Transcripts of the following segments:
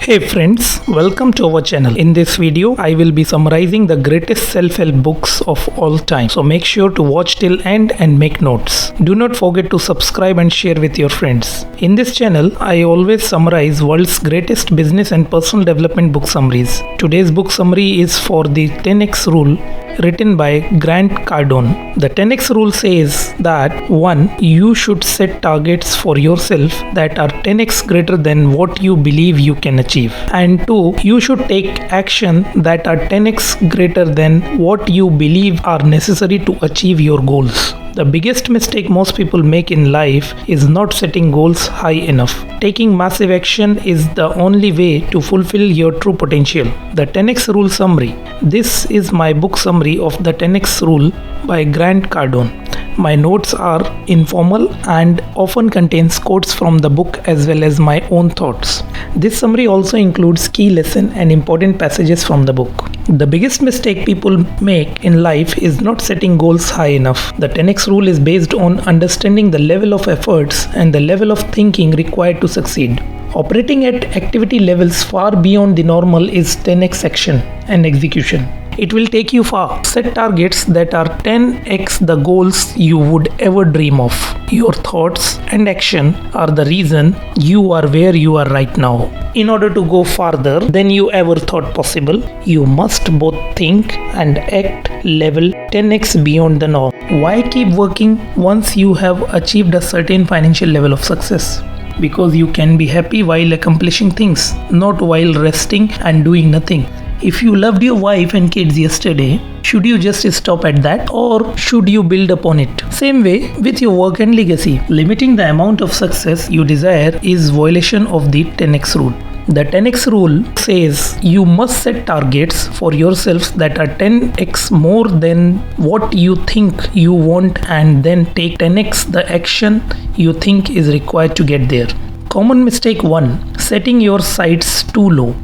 Hey friends, welcome to our channel. In this video, I will be summarizing the greatest self-help books of all time. So make sure to watch till end and make notes. Do not forget to subscribe and share with your friends. In this channel, I always summarize world's greatest business and personal development book summaries. Today's book summary is for the 10x rule, written by Grant Cardone. The 10x rule says that 1. You should set targets for yourself that are 10x greater than what you believe you can achieve. And 2. You should take action that are 10x greater than what you believe are necessary to achieve your goals. The biggest mistake most people make in life is not setting goals high enough. Taking massive action is the only way to fulfill your true potential. The 10x rule summary. This is my book summary of the 10x rule by Grant Cardone. My notes are informal and often contains quotes from the book as well as my own thoughts. This summary also includes key lessons and important passages from the book. The biggest mistake people make in life is not setting goals high enough. The 10x rule is based on understanding the level of efforts and the level of thinking required to succeed. Operating at activity levels far beyond the normal is 10x action and execution. It will take you far. Set targets that are 10x the goals you would ever dream of. Your thoughts and action are the reason you are where you are right now. In order to go farther than you ever thought possible, you must both think and act level 10x beyond the norm. Why keep working once you have achieved a certain financial level of success? Because you can be happy while accomplishing things, not while resting and doing nothing. If you loved your wife and kids yesterday, should you just stop at that, or should you build upon it? Same way with your work and legacy. Limiting the amount of success you desire is violation of the 10x rule. The 10x rule says you must set targets for yourselves that are 10x more than what you think you want, and then take 10x the action you think is required to get there. Common mistake 1. Setting your sights too low.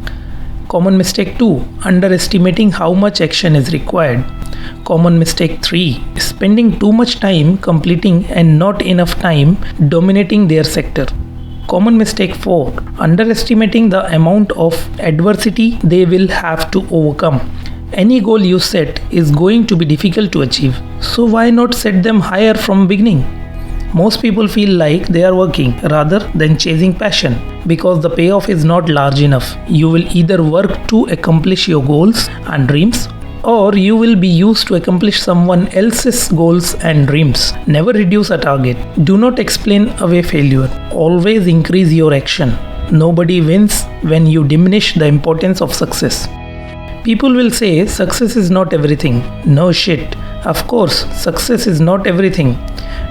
Common mistake 2. Underestimating how much action is required. Common mistake 3. Spending too much time completing and not enough time dominating their sector. Common mistake 4. Underestimating the amount of adversity they will have to overcome. Any goal you set is going to be difficult to achieve, so why not set them higher from beginning? Most people feel like they are working rather than chasing passion because the payoff is not large enough. You will either work to accomplish your goals and dreams, or you will be used to accomplish someone else's goals and dreams. Never reduce a target. Do not explain away failure. Always increase your action. Nobody wins when you diminish the importance of success. People will say success is not everything. No shit. Of course, success is not everything,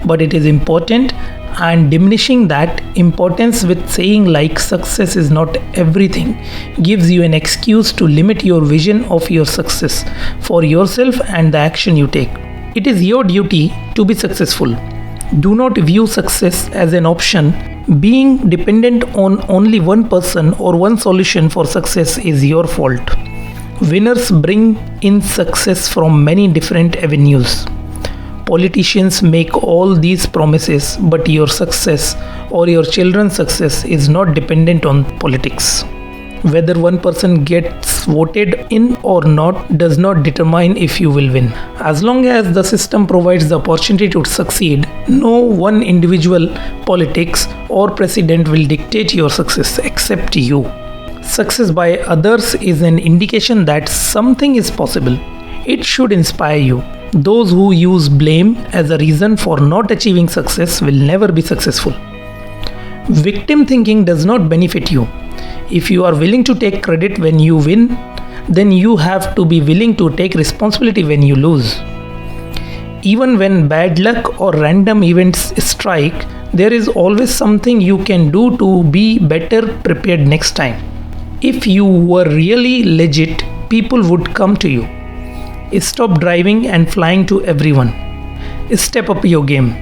but it is important, and diminishing that importance with saying like success is not everything gives you an excuse to limit your vision of your success for yourself and the action you take. It is your duty to be successful. Do not view success as an option. Being dependent on only one person or one solution for success is your fault. Winners bring in success from many different avenues. Politicians make all these promises, but your success or your children's success is not dependent on politics. Whether one person gets voted in or not does not determine if you will win. As long as the system provides the opportunity to succeed, no one individual, politics, or president will dictate your success except you. Success by others is an indication that something is possible. It should inspire you. Those who use blame as a reason for not achieving success will never be successful. Victim thinking does not benefit you. If you are willing to take credit when you win, then you have to be willing to take responsibility when you lose. Even when bad luck or random events strike, there is always something you can do to be better prepared next time. If you were really legit, people would come to you. Stop driving and flying to everyone. Step up your game.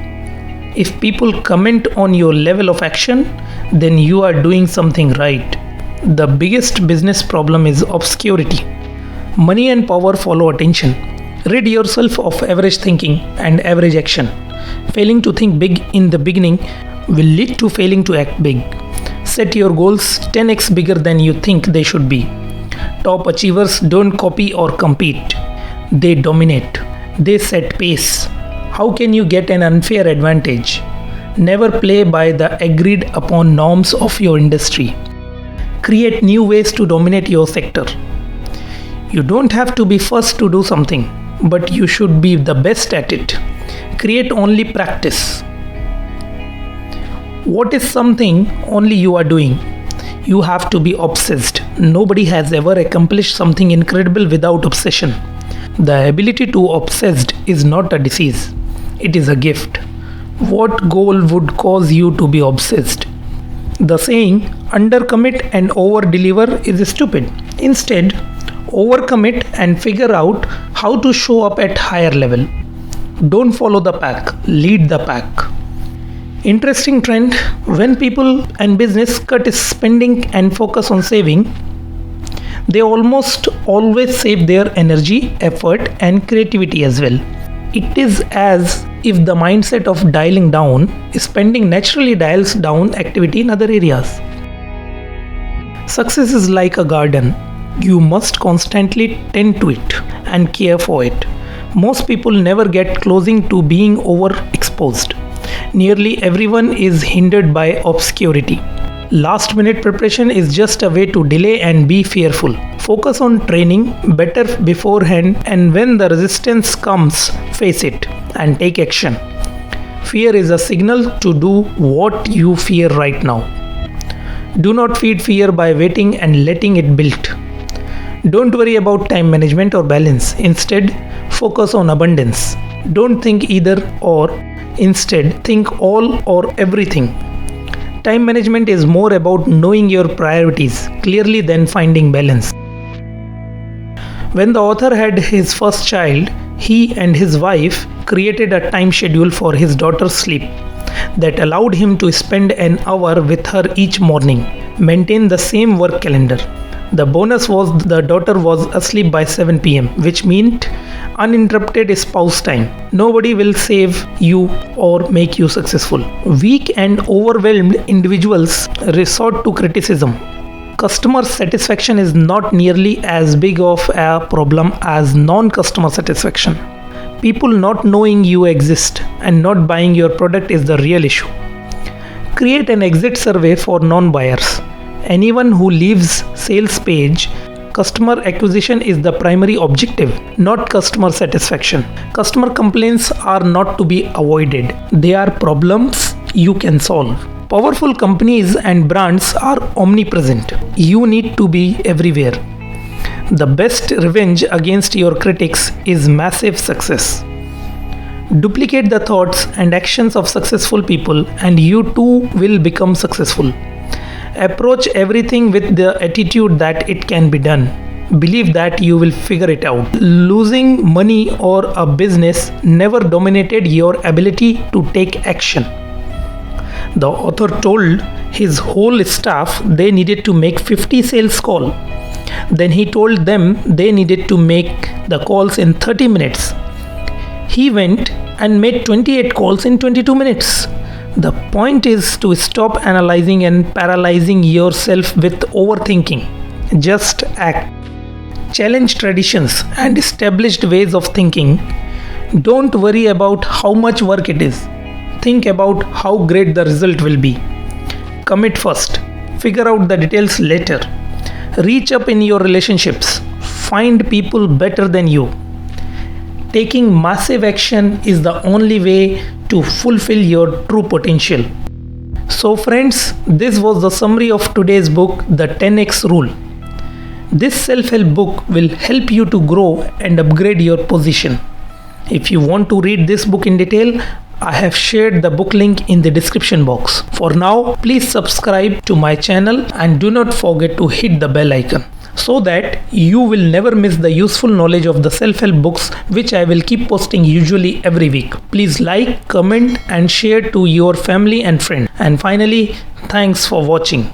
If people comment on your level of action, then you are doing something right. The biggest business problem is obscurity. Money and power follow attention. Rid yourself of average thinking and average action. Failing to think big in the beginning will lead to failing to act big. Set your goals 10x bigger than you think they should be. Top achievers don't copy or compete. They dominate. They set pace. How can you get an unfair advantage? Never play by the agreed upon norms of your industry. Create new ways to dominate your sector. You don't have to be first to do something, but you should be the best at it. Create only practice. What is something only you are doing? You have to be obsessed. Nobody has ever accomplished something incredible without obsession. The ability to obsessed is not a disease. It is a gift. What goal would cause you to be obsessed? The saying, undercommit and over-deliver is stupid. Instead, overcommit and figure out how to show up at higher level. Don't follow the pack, lead the pack. Interesting trend, when people and business cut spending and focus on saving, they almost always save their energy, effort and creativity as well. It is as if the mindset of dialing down, spending naturally dials down activity in other areas. Success is like a garden. You must constantly tend to it and care for it. Most people never get closing to being overexposed. Nearly everyone is hindered by obscurity. Last minute preparation is just a way to delay and be fearful. Focus on training better beforehand, and when the resistance comes, face it and take action. Fear is a signal to do what you fear right now. Do not feed fear by waiting and letting it build. Don't worry about time management or balance. Instead, focus on abundance. Don't think either or. Instead, think all or everything. Time management is more about knowing your priorities clearly than finding balance. When the author had his first child, he and his wife created a time schedule for his daughter's sleep that allowed him to spend an hour with her each morning, maintain the same work calendar. The bonus was the daughter was asleep by 7 p.m., which meant uninterrupted spouse time. Nobody will save you or make you successful. Weak and overwhelmed individuals resort to criticism. Customer satisfaction is not nearly as big of a problem as non-customer satisfaction. People not knowing you exist and not buying your product is the real issue. Create an exit survey for non-buyers. Anyone who leaves sales page, customer acquisition is the primary objective, not customer satisfaction. Customer complaints are not to be avoided. They are problems you can solve. Powerful companies and brands are omnipresent. You need to be everywhere. The best revenge against your critics is massive success. Duplicate the thoughts and actions of successful people and you too will become successful. Approach everything with the attitude that it can be done. Believe that you will figure it out. Losing money or a business never dominated your ability to take action. The author told his whole staff they needed to make 50 sales calls. Then he told them they needed to make the calls in 30 minutes. He went and made 28 calls in 22 minutes. The point is to stop analyzing and paralyzing yourself with overthinking. Just act. Challenge traditions and established ways of thinking. Don't worry about how much work it is. Think about how great the result will be. Commit first. Figure out the details later. Reach up in your relationships. Find people better than you. Taking massive action is the only way to fulfill your true potential. So friends, this was the summary of today's book, The 10x Rule. This self-help book will help you to grow and upgrade your position. If you want to read this book in detail, I have shared the book link in the description box. For now, please subscribe to my channel and do not forget to hit the bell icon so that you will never miss the useful knowledge of the self-help books which I will keep posting usually every week. Please like, comment and share to your family and friends. And finally, thanks for watching.